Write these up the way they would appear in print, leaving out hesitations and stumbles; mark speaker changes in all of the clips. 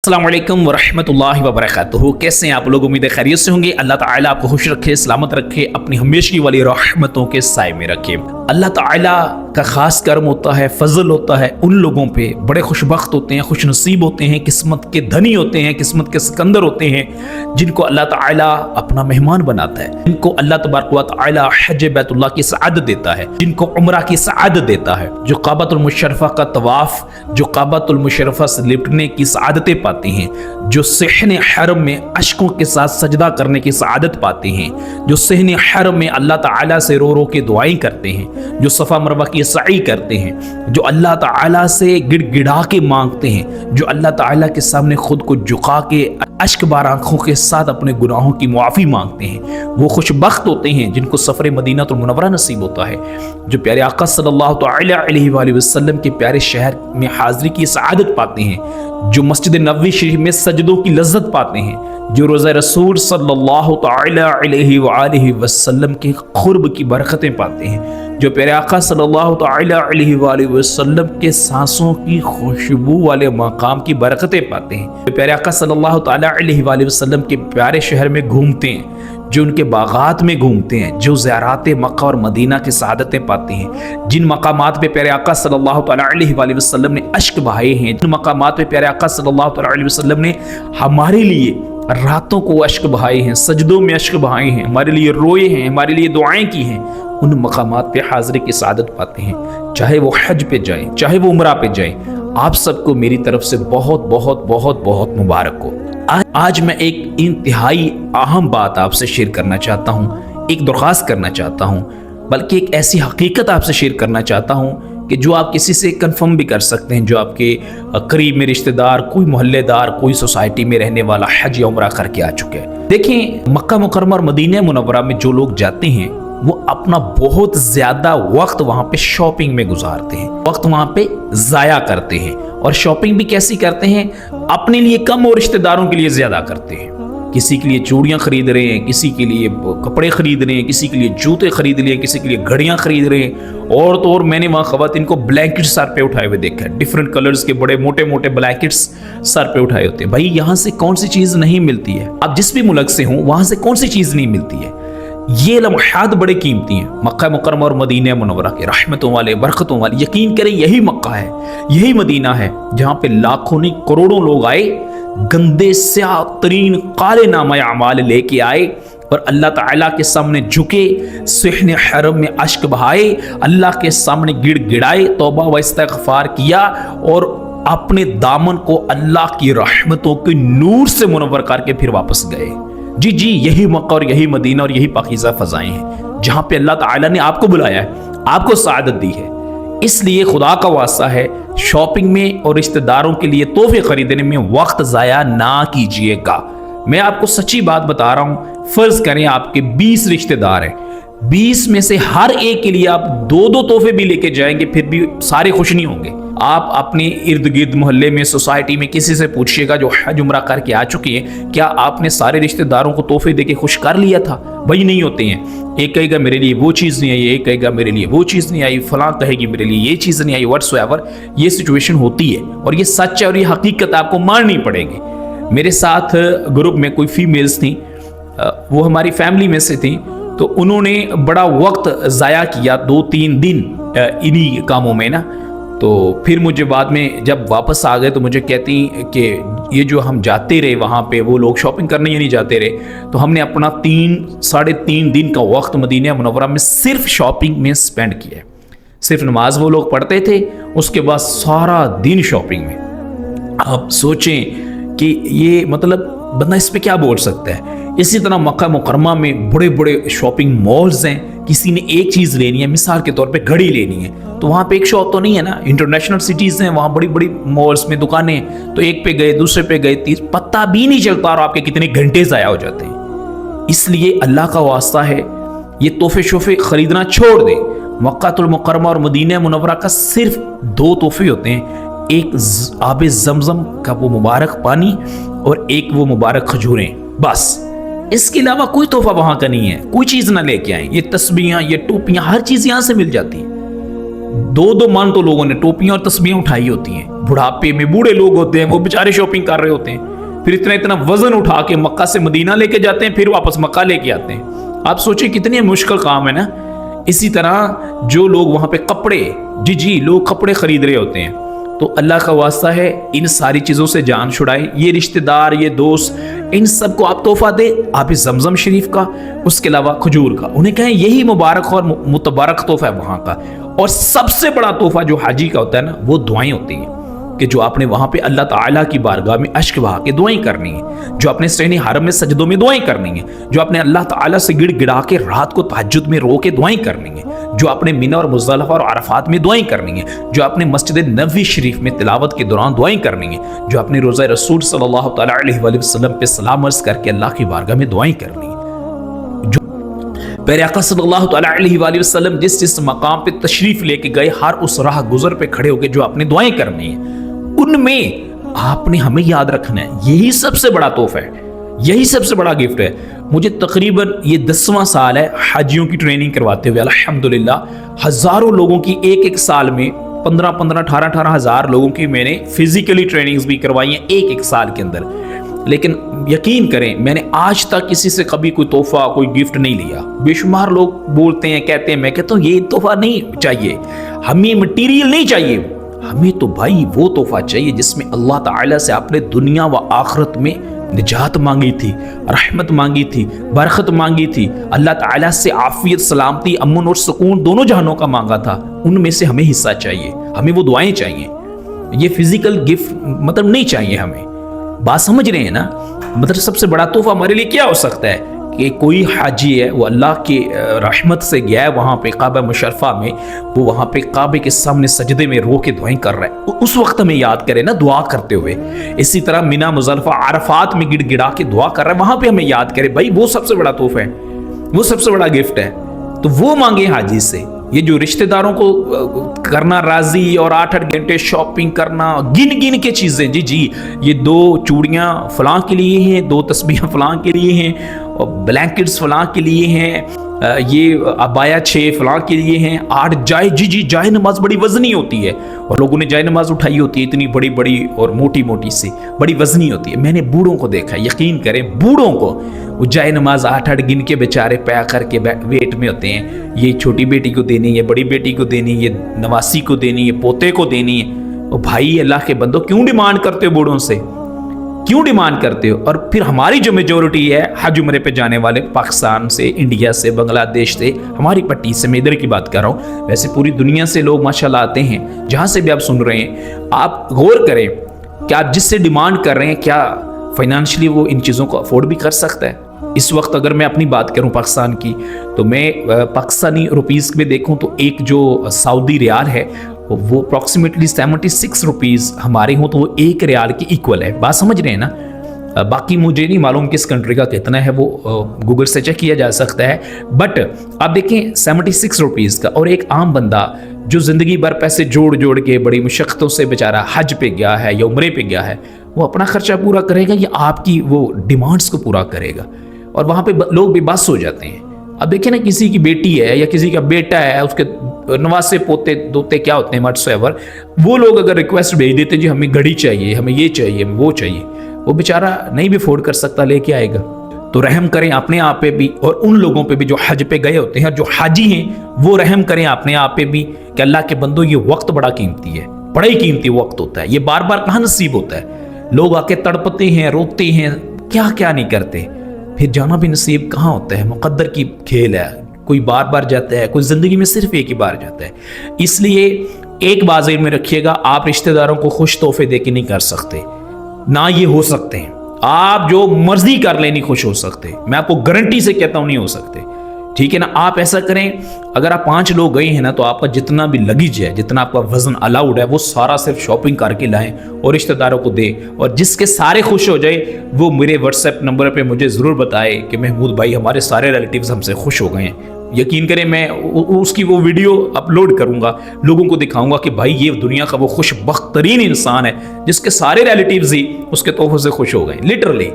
Speaker 1: अस्सलाम वालेकुम वरहमतुल्लाहि वबरकातुहू। कैसे हैं आप लोग? उम्मीद है खैरियत से होंगे। अल्लाह ताला आपको खुश रखे, सलामत रखे, अपनी हमेशा की वाली रहमतों के साए में रखे। अल्लाह ताला का खास करम होता है, फजल होता है उन लोगों पे, बड़े खुशबख्त होते हैं, खुश नसीब होते हैं, किस्मत के धनी होते हैं, किस्मत के सिकंदर होते हैं, जिनको अल्लाह ताला अपना मेहमान बनाता है, जिनको अल्लाह तबारक व तआला हज बैतुल्लाह की सआदत देता है, जिनको उम्रा की सआदत देता है, जो काबतुल मुशर्रफा का तवाफ, जो काबतुल मुशर्रफा से लिपटने की सआदतें पाते हैं, जो सहने हरम में अश्कों के साथ सजदा करने की सआदत पाते हैं, जो सहने हरम में अल्लाह ताला से रो रो के दुआएं करते हैं, जो सफ़ा मरवा की सई करते हैं, जो अल्लाह ताला से गिड़गिड़ा के मांगते हैं, जो अल्लाह ताला के सामने खुद को झुका के अश्क बार आंखों के साथ अपने गुनाहों की मुआफ़ी मांगते हैं, वो खुशबख्त होते हैं जिनको सफ़र मदीनातुल मुनव्वरा नसीब होता है, जो प्यारे आका सल्लल्लाहु तआला अलैहि वसल्लम के प्यारे शहर में हाज़री की सआदत पाते हैं, जो मस्जिद नबवी शरीफ में सजदों की लज्जत पाते हैं, जो रोज़ा रसूल सल्लल्लाहु तआला अलैहि वसल्लम के खुर्ब की बरकतें पाते हैं, जो प्यारे आका सल्लल्लाहु तआला अलैहि वसल्लम के सांसों की खुशबू वाले मकाम की बरकतें पाते हैं, जो प्यारे आका सल्लल्लाहु तआला अलैहि वसल्लम के प्यारे शहर में घूमते हैं, जो उनके बागात में घूमते हैं, जो ज़ियारात मक्का और मदीना की सआदतें पाते हैं, जिन मकामात पे प्यारे आका सल्लल्लाहु अलैहि वसल्लम ने अश्क बहाए हैं, जिन मकामात पे प्यारे आका सल्लल्लाहु अलैहि वसल्लम ने हमारे लिए रातों को अश्क बहाए हैं, सजदों में अश्क बहाए हैं, हमारे लिए रोए हैं, हमारे लिए दुआएं की हैं, उन मकामात पे हाज़री की सआदत पाते हैं। चाहे वो हज पे जाएं, चाहे वो उम्रा पे जाएं, आप सबको मेरी तरफ से बहुत बहुत बहुत बहुत मुबारक हो। आज मैं एक इंतहाई अहम बात आपसे शेयर करना चाहता हूँ, एक दरख्वास्त करना चाहता हूँ, बल्कि एक ऐसी हकीकत आपसे शेयर करना चाहता हूँ कि जो आप किसी से कंफर्म भी कर सकते हैं, जो आपके करीब में रिश्तेदार, कोई मोहल्लेदार, कोई सोसाइटी में रहने वाला हज या उम्रा करके आ चुके हैं। देखें, मक्का मुकर्रमा और मदीना मुनव्वरा में जो लोग जाते हैं वो अपना बहुत ज्यादा वक्त वहां पे शॉपिंग में गुजारते हैं, वक्त वहां पे जाया करते हैं, और शॉपिंग भी कैसी करते हैं? अपने लिए कम और रिश्तेदारों के लिए ज्यादा करते हैं। किसी के लिए चूड़ियां खरीद रहे हैं, किसी के लिए कपड़े खरीद रहे हैं, किसी के लिए जूते खरीद रहे हैं, किसी के लिए घड़ियां खरीद रहे हैं, और तो और मैंने वहां खवातीन को ब्लैंकेट सर पे उठाए हुए देखा है, डिफरेंट कलर्स के बड़े मोटे मोटे ब्लैंकेट्स सर पे उठाए होते हैं। भाई, यहाँ से कौन सी चीज नहीं मिलती है? आप जिस भी मुल्क से हो वहां से कौन सी चीज नहीं मिलती है? ये लम्हात बड़े कीमती हैं। मक्का मुकर्रमा और मदीना मुनव्वरा के रहमतों वाले, बरकतों वाले, यकीन करें यही मक्का है, यही मदीना है जहाँ पे लाखों नहीं करोड़ों लोग आए, गंदे स्याह तरीन काले नामा अमाल लेके आए और अल्लाह ताला के सामने झुके, सहने हरम में अश्क बहाए, अल्लाह के सामने गिड़गिड़ाए, तौबा व इस्तिग़फ़ार किया और अपने दामन को अल्लाह की रहमतों के नूर से मुनव्वर करके फिर वापस गए। जी जी, यही मक्का और यही मदीना और यही पाकीज़ा फ़ज़ाएं हैं जहाँ पे अल्लाह ताला ने आपको बुलाया है, आपको सआदत दी है। इसलिए खुदा का वास्ता है, शॉपिंग में और रिश्तेदारों के लिए तोहफे खरीदने में वक्त ज़ाया ना कीजिएगा। मैं आपको सच्ची बात बता रहा हूँ। फर्ज करें आपके 20 रिश्तेदार हैं, 20 में से हर एक के लिए आप दो दो तोहफे भी लेके जाएंगे, फिर भी सारे खुश नहीं होंगे। आप अपने इर्द गिर्द मोहल्ले में, सोसाइटी में किसी से पूछिएगा जो हज उम्रा करके आ चुके हैं, क्या आपने सारे रिश्तेदारों को तोहफे देके खुश कर लिया था? भाई नहीं होते हैं। एक कहेगा मेरे लिए वो चीज़ नहीं आई, एक कहेगा मेरे लिए वो चीज़ नहीं आई, फलां कहेगी मेरे लिए ये चीज़ नहीं आई, व्हाट्सएवर। ये सिचुएशन होती है और ये सच है और ये हकीकत आपको माननी पड़ेगी। मेरे साथ ग्रुप में कोई फीमेल्स थी, वो हमारी फैमिली में से थी, तो उन्होंने बड़ा वक्त ज़ाया किया 2-3 दिन इन्हीं कामों में ना। तो फिर मुझे बाद में जब वापस आ गए तो मुझे कहती कि ये जो हम जाते रहे वहाँ पे, वो लोग शॉपिंग करने ही नहीं जाते रहे, तो हमने अपना 3-3.5 दिन का वक्त मदीना मुनव्वरा में सिर्फ शॉपिंग में स्पेंड किया। सिर्फ नमाज वो लोग पढ़ते थे, उसके बाद सारा दिन शॉपिंग में। आप सोचें कि ये मतलब बंदा इस पे क्या बोल सकता है। इसी तरह मक्का मुकर्रमा में बड़े बड़े शॉपिंग मॉल्स हैं। किसी ने एक चीज़ लेनी है, मिसाल के तौर पे घड़ी लेनी है, तो वहाँ पे एक शॉप तो नहीं है ना। इंटरनेशनल सिटीज़ हैं, वहाँ बड़ी बड़ी मॉल्स में दुकानें हैं, तो एक पे गए, दूसरे पे गए, पता भी नहीं चलता और आपके कितने घंटे ज़ाया हो जाते हैं। इसलिए अल्लाह का वास्ता है, ये तोहफे शोफे खरीदना छोड़ दें। मक्कातुल मुकर्रमा और मदीना मुनव्वरा का सिर्फ 2 तोहफे होते हैं, एक आबे ज़मज़म का वो मुबारक पानी और एक वो मुबारक खजूरें, बस। इसके अलावा कोई तोहफा वहां का नहीं है। कोई चीज ना लेके आए। ये तस्बीहां, ये टोपियां, हर चीज यहां से मिल जाती है। दो मन तो लोगों ने टोपियां और तस्बीहें उठाई होती हैं। बुढ़ापे में बूढ़े लोग होते हैं, वो बेचारे शॉपिंग कर रहे होते हैं, फिर इतना इतना वजन उठा के मक्का से मदीना लेके जाते हैं, फिर वापस मक्का लेके आते हैं। आप सोचिए कितनी मुश्किल काम है ना। इसी तरह जो लोग वहां पे कपड़े, जी लोग कपड़े खरीद रहे होते हैं, तो अल्लाह का वास्ता है इन सारी चीज़ों से जान छुड़ाए। ये रिश्तेदार, ये दोस्त, इन सबको आप तोहफा दे, आप इस जमजम शरीफ का, उसके अलावा खजूर का, उन्हें कहें यही मुबारक और मुतबारक तोहफा है वहाँ का। और सबसे बड़ा तोहफा जो हाजी का होता है ना, वो दुआएं होती हैं कि जो आपने वहाँ पे अल्लाह ताला की बारगाह में अश्क बहा के दुआएं करनी है, जो आपने सहनी हरम में सजदों में दुआएं करनी है, जो आपने अल्लाह ताला से गिड़गिड़ा के रात को तहज्जुद में रो के दुआएं करनी है, जो आपने मिना और मुज़दलिफ़ा और अरफात में दुआएं करनी है, जो आपने मस्जिद नबवी शरीफ में तिलावत के दौरान दुआएं करनी है, जो आपने रोज़ा रसूल सल्लल्लाहु तआला अलैहि वसल्लम पे सलाम अर्ज़ करके अल्लाह की बारगाह में दुआएं करनी है। प्यारे आका सल्लल्लाहु तआला अलैहि वसल्लम जिस मकाम पे तशरीफ लेके गए, हर उस राह गुजर पे खड़े होकर जो आपने दुआएं करनी है, उनमें आपने हमें याद रखना है। यही सबसे बड़ा तोहफा है, यही सबसे बड़ा गिफ्ट है। मुझे तकरीबन ये 10वां साल है हाजियों की ट्रेनिंग करवाते हुए। अल्हम्दुलिल्लाह हजारों लोगों की एक साल में 15-15, 18-18 हजार लोगों की मैंने फिजिकली ट्रेनिंग्स भी करवाई हैं एक साल के अंदर। लेकिन यकीन करें, मैंने आज तक किसी से कभी कोई तोहफा, कोई गिफ्ट नहीं लिया। बेशुमार लोग बोलते हैं, कहते हैं, मैं कहता हूँ ये तोहफा नहीं चाहिए हमें, मटीरियल नहीं चाहिए हमें, तो भाई वो तोहफा चाहिए जिसमें अल्लाह ताला से आपने दुनिया व आखिरत में निजात मांगी थी, रहमत मांगी थी, बरकत मांगी थी, अल्लाह ताला से आफियत, सलामती, अमन और सुकून दोनों जहानों का मांगा था। उनमें से हमें हिस्सा चाहिए, हमें वो दुआएं चाहिए। ये फिजिकल गिफ्ट मतलब नहीं चाहिए हमें। बात समझ रहे हैं ना? मतलब सबसे बड़ा तोहफा हमारे लिए क्या हो सकता है कि कोई हाजी है, वो अल्लाह की रहमत से गया है वहाँ पे काबा मुशर्रफा में, वो वहाँ पे काबे के सामने सजदे में रो के दुआएं कर रहा है, उस वक्त हमें याद करे ना दुआ करते हुए। इसी तरह मिना, मुज़दलिफ़ा, अरफात में गिड़गिड़ा के दुआ कर रहा है, वहाँ पे हमें याद करे। भाई वो सबसे बड़ा तोहफा है, वो सबसे बड़ा गिफ्ट है। तो वो मांगे हाजी से। ये जो रिश्तेदारों को करना राजी और 8-8 घंटे शॉपिंग करना, गिन गिन के चीज़ें, जी ये 2 चूड़ियाँ फलां के लिए हैं, 2 तस्बीहां फलां के लिए हैं, और ब्लैंकेट्स फलां के लिए हैं, ये अबाया 6 फलां के लिए हैं, 8 जाए, जी जाए नमाज बड़ी वजनी होती है, और लोगों ने जाए नमाज उठाई होती है इतनी बड़ी बड़ी और मोटी मोटी सी, बड़ी वजनी होती है। मैंने बूढ़ों को देखा, यकीन करें बूढ़ों को, वो जाए नमाज 8-8 गिन के बेचारे पैक करके वेट में होते हैं। ये छोटी बेटी को देनी है, बड़ी बेटी को देनी है, नवासी को देनी है, पोते को देनी है। और भाई अल्लाह के बंदो, क्यों डिमांड करते हो बूढ़ों से, क्यों डिमांड करते हो? और फिर हमारी जो मेजोरिटी है हज उम्रे पे जाने वाले, पाकिस्तान से, इंडिया से, बांग्लादेश से, हमारी पट्टी से, मैं इधर की बात कर रहा हूँ, वैसे पूरी दुनिया से लोग माशाल्लाह आते हैं। जहाँ से भी आप सुन रहे हैं, आप गौर करें कि आप जिससे डिमांड कर रहे हैं, क्या फाइनेंशियली वो इन चीज़ों को अफोर्ड भी कर सकता है? इस वक्त अगर मैं अपनी बात करूं पाकिस्तान की, तो मैं पाकिस्तानी रुपीस में देखूं तो एक जो सऊदी रियाल है वो अप्रॉक्सीमेटली 76 रुपीज़ हमारे हों तो वो 1 रियाल की इक्वल है। बात समझ रहे हैं ना? बाकी मुझे नहीं मालूम किस कंट्री का कितना है, वो गूगल से चेक किया जा सकता है। बट आप देखें 76 रुपीज़ का, और एक आम बंदा जो ज़िंदगी भर पैसे जोड़ जोड़ के बड़ी मुशक्क़तों से बेचारा हज पे गया है या उम्रे पे गया है, वो अपना खर्चा पूरा करेगा या आपकी वो डिमांड्स को पूरा करेगा? और वहाँ पे लोग बेबस हो जाते हैं। अब देखिए ना, किसी की बेटी है या किसी का बेटा है, उसके नवासे पोते दोते क्या होते हैं व्हाट्सएवर, वो लोग अगर रिक्वेस्ट भेज देते हैं जी हमें घड़ी चाहिए, हमें ये चाहिए, वो चाहिए, वो बेचारा नहीं भी अफोर्ड कर सकता, लेके आएगा। तो रहम करें अपने आप पे भी और उन लोगों पे भी जो हज पे गए होते हैं, जो हाजी हैं, वो रहम करें अपने आप पे भी कि अल्लाह के बंदो ये वक्त बड़ा कीमती है, बड़ा ही कीमती वक्त होता है, ये बार बार कहाँ नसीब होता है। लोग आके तड़पते हैं, रोते हैं, क्या क्या नहीं करते, फिर जाना भी नसीब कहाँ होता है। मुकद्दर की खेल है, कोई बार बार जाता है, कोई जिंदगी में सिर्फ एक ही बार जाता है। इसलिए एक बात ज़हन में रखिएगा, आप रिश्तेदारों को खुश तोहफे दे के नहीं कर सकते, ना ये हो सकते हैं। आप जो मर्जी कर ले नहीं खुश हो सकते, मैं आपको गारंटी से कहता हूं नहीं हो सकते, ठीक है ना? आप ऐसा करें, अगर आप 5 लोग गए हैं ना, तो आपका जितना भी लगेज है, जितना आपका वजन अलाउड है, वो सारा सिर्फ शॉपिंग करके लाएं और रिश्तेदारों को दे, और जिसके सारे खुश हो जाए वो मेरे व्हाट्सएप नंबर पे मुझे ज़रूर बताए कि महमूद भाई हमारे सारे रिलेटिव्स हमसे खुश हो गए हैं। यकीन करें, मैं उसकी वो वीडियो अपलोड करूंगा, लोगों को दिखाऊंगा कि भाई ये दुनिया का वो खुशबख्त तरीन इंसान है जिसके सारे रिलेटिव्स ही उसके तोहफे से खुश हो गए। लिटरली,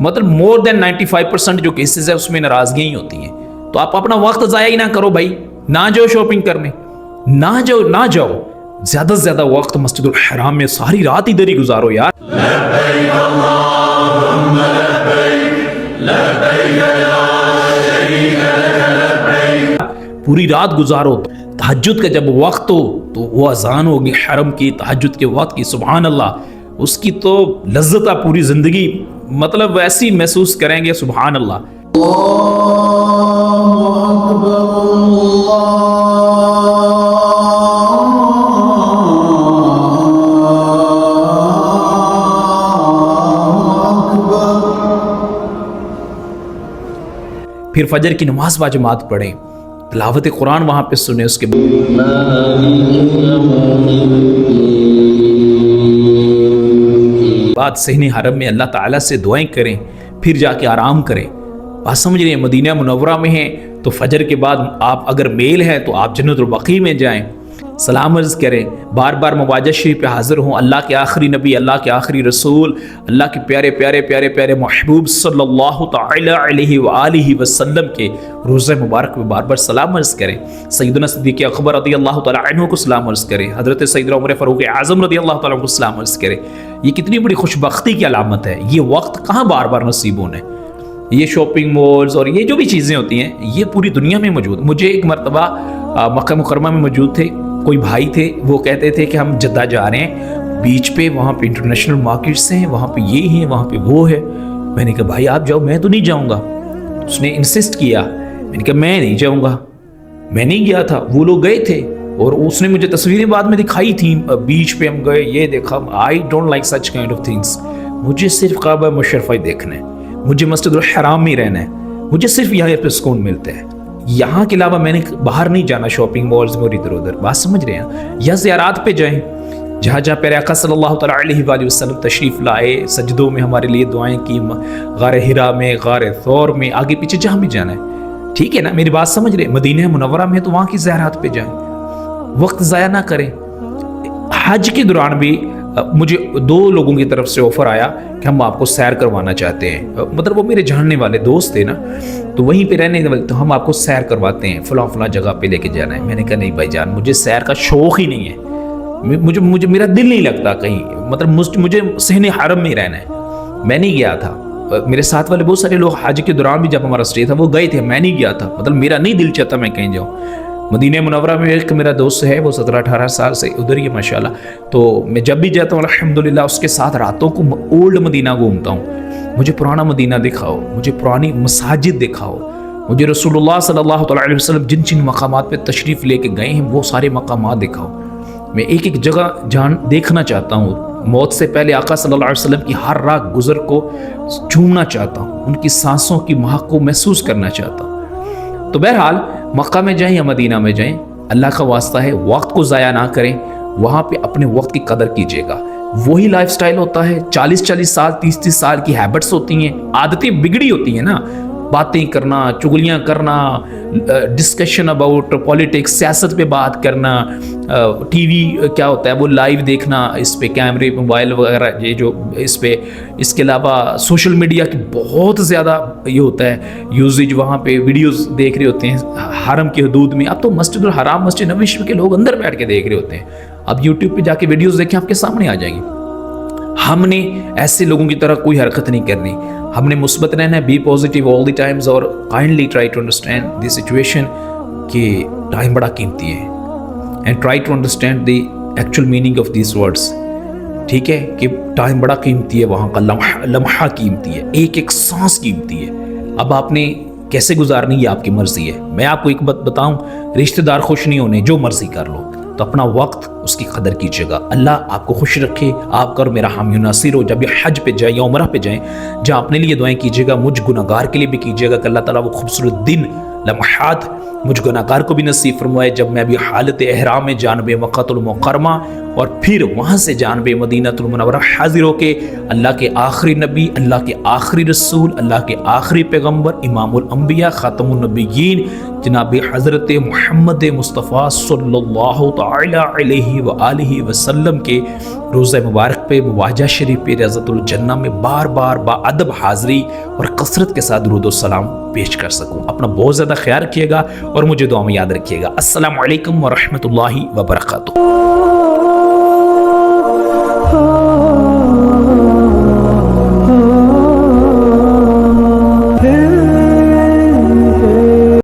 Speaker 1: मतलब मोर देन 95% जो केसेस है उसमें नाराजगियां ही होती हैं। तो आप अपना वक्त ज़ाया ही ना करो भाई, ना जाओ शॉपिंग करने, نہ جاؤ زیادہ سے زیادہ وقت مسجد الحرام میں ساری رات ادھر ہی گزارو یار.
Speaker 2: لبیک اللہم لبیک لبیک لا شریک لک لبیک.
Speaker 1: پوری رات گزارو. تہجد کا جب وقت ہو تو وہ اذان ہوگی حرم کی تہجد کے وقت کی, سبحان اللہ, اس کی تو لذت آپ پوری زندگی مطلب ویسی محسوس کریں گے, سبحان اللہ. پھر فجر کی نماز باجماعت پڑھیں, تلاوت قرآن وہاں پہ سنیں, اس کے بعد صحن حرم میں اللہ تعالیٰ سے دعائیں کریں, پھر جا کے آرام کریں. بات سمجھ رہے ہیں؟ مدینہ منورہ میں ہیں تو فجر کے بعد آپ اگر میل ہیں تو آپ جنت البقیع میں جائیں, سلام عرض کریں, بار بار مواجہ شریف پہ حاضر ہوں. اللہ کے آخری نبی, اللہ کے آخری رسول, اللہ کے پیارے پیارے پیارے پیارے محبوب صلی اللہ تعالی علیہ وآلہ وسلم کے روضہ مبارک میں بار بار سلام عرض کریں. سیدنا صدیق اکبر رضی اللہ تعالی عنہ کو سلام عرض کریں, حضرت سیدنا عمر فاروق اعظم رضی اللہ تعالیٰ عنہ کو سلام عرض کریں. یہ کتنی بڑی خوش بختی کی علامت ہے. یہ وقت کہاں بار بار نصیب ہونے. یہ شاپنگ مالز اور یہ جو بھی چیزیں ہوتی ہیں یہ پوری دنیا میں موجود. مجھے ایک مرتبہ مکہ مکرمہ میں موجود تھے, کوئی بھائی تھے, وہ کہتے تھے کہ ہم جدہ جا رہے ہیں بیچ پہ, وہاں پہ انٹرنیشنل مارکیٹس ہیں, وہاں پہ یہ ہیں, وہاں پہ وہ ہے. میں نے کہا بھائی آپ جاؤ, میں تو نہیں جاؤں گا. اس نے انسسٹ کیا, میں نے کہا میں نہیں جاؤں گا. میں نہیں گیا تھا, وہ لوگ گئے تھے اور اس نے مجھے تصویریں بعد میں دکھائی تھیں, بیچ پہ ہم گئے, یہ دیکھا. I don't like such kind of things. مجھے صرف کعبہ مشرفہ ہی دیکھنا ہے, مجھے مسجد الحرام میں رہنا ہے, مجھے صرف یہاں پہ سکون ملتا ہے. یہاں کے علاوہ میں نے باہر نہیں جانا شاپنگ مالز میں اور ادھر ادھر. بات سمجھ رہے ہیں؟ یا زیارات پہ جائیں, جہاں جہاں پیارے آقا صلی اللہ تعالیٰ علیہ وآلہ وسلم تشریف لائے, سجدوں میں ہمارے لیے دعائیں کی, غار ہرا میں, غار ثور میں, آگے پیچھے جہاں بھی جانا ہے. ٹھیک ہے نا, میری بات سمجھ رہے ہیں؟ مدینہ منورہ میں تو وہاں کی زیارات پہ جائیں, وقت ضائع نہ کریں. حج کے دوران بھی مجھے 2 لوگوں کی طرف سے آفر آیا کہ ہم آپ کو سیر کروانا چاہتے ہیں. مطلب وہ میرے جاننے والے دوست تھے نا, تو وہیں پہ رہنے والے, تو ہم آپ کو سیر کرواتے ہیں, فلاں فلاں جگہ پہ لے کے جانا ہے. میں نے کہا نہیں بھائی جان, مجھے سیر کا شوق ہی نہیں ہے, مجھے میرا دل نہیں لگتا کہیں, مطلب مجھے صحن حرم میں رہنا ہے. میں نہیں گیا تھا. میرے ساتھ والے بہت سارے لوگ حج کے دوران بھی جب ہمارا اسٹے تھا وہ گئے تھے, میں نہیں گیا تھا. مطلب میرا نہیں دل چاہتا میں کہیں جاؤں. مدینہ منورہ میں ایک میرا دوست ہے, وہ 17-18 سال سے ادھر ہی ہے ماشاءاللہ. تو میں جب بھی جاتا ہوں الحمدللہ اس کے ساتھ راتوں کو اولڈ مدینہ گھومتا ہوں. مجھے پرانا مدینہ دکھاؤ, مجھے پرانی مساجد دکھاؤ, مجھے رسول اللہ صلی اللہ علیہ وسلم جن جن مقامات پہ تشریف لے کے گئے ہیں وہ سارے مقامات دکھاؤ. میں ایک ایک جگہ دیکھنا چاہتا ہوں. موت سے پہلے آقا صلی اللہ علیہ وسلم کی ہر راہ گزر کو جھومنا چاہتا ہوں, ان کی سانسوں کی مہک کو محسوس کرنا چاہتا ہوں. تو بہرحال مکہ میں جائیں یا مدینہ میں جائیں, اللہ کا واسطہ ہے وقت کو ضائع نہ کریں, وہاں پہ اپنے وقت کی قدر کیجیے گا. وہی لائف سٹائل ہوتا ہے, 40 سال 30 سال کی ہیبٹس ہوتی ہیں, عادتیں بگڑی ہوتی ہیں نا, باتیں کرنا, چگلیاں کرنا, ڈسکشن اباؤٹ پولیٹکس, سیاست پہ بات کرنا, ٹی وی کیا ہوتا ہے وہ لائیو دیکھنا, اس پہ کیمرے موبائل وغیرہ یہ جو اس پہ, اس کے علاوہ سوشل میڈیا کی بہت زیادہ یہ ہوتا ہے یوزیج, وہاں پہ ویڈیوز دیکھ رہے ہوتے ہیں حرم کی حدود میں. اب تو مسجد الحرام, مسجد نبوی شریف کے لوگ اندر بیٹھ کے دیکھ رہے ہوتے ہیں. اب یوٹیوب پہ جا کے ویڈیوز دیکھیں, آپ کے سامنے آ جائیں گے. ہم نے ایسے لوگوں کی طرح کوئی حرکت نہیں کرنی, ہم نے مثبت رہنا ہے, be positive all the times, اور kindly try to understand the situation کہ ٹائم بڑا قیمتی ہے, and try to understand the actual meaning of these words. ٹھیک ہے کہ ٹائم بڑا قیمتی ہے, وہاں کا لمحہ قیمتی ہے, ایک ایک سانس قیمتی ہے. اب آپ نے کیسے گزارنی یہ آپ کی مرضی ہے. میں آپ کو ایک بات بتاؤں, رشتہ دار خوش نہیں ہونے, جو مرضی کر لو, تو اپنا وقت اس کی قدر کیجیے گا. اللہ آپ کو خوش رکھے, آپ کا اور میرا حامی ناصر ہو. جب یہ حج پہ جائیں یا عمرہ پہ جائیں, جہاں اپنے لیے دعائیں کیجیے گا, مجھ گناہگار کے لیے بھی کیجیے گا کہ اللہ تعالیٰ وہ خوبصورت دن لمحات مجھ گناہگار کو بھی نصیب فرمائے, جب میں ابھی حالت احرام میں جانب مکہ المکرمہ اور پھر وہاں سے جانب مدینہ المنورہ حاضر ہو کے اللہ کے آخری نبی, اللہ کے آخری رسول, اللہ کے آخری پیغمبر, امام الانبیاء, خاتم النبیین جناب حضرت محمد مصطفیٰ صلی اللہ تعالی علیہ وآلہ وسلم کے روضہ مبارک پہ مواجہ شریف پہ رضۃ الجنہ میں بار بار باادب حاضری اور کثرت کے ساتھ درود و سلام پیش کر سکوں. اپنا بہت زیادہ خیال رکھیے گا اور مجھے دعا میں یاد رکھیے گا. السلام علیکم ورحمۃ اللہ وبرکاتہ.
Speaker 3: Hey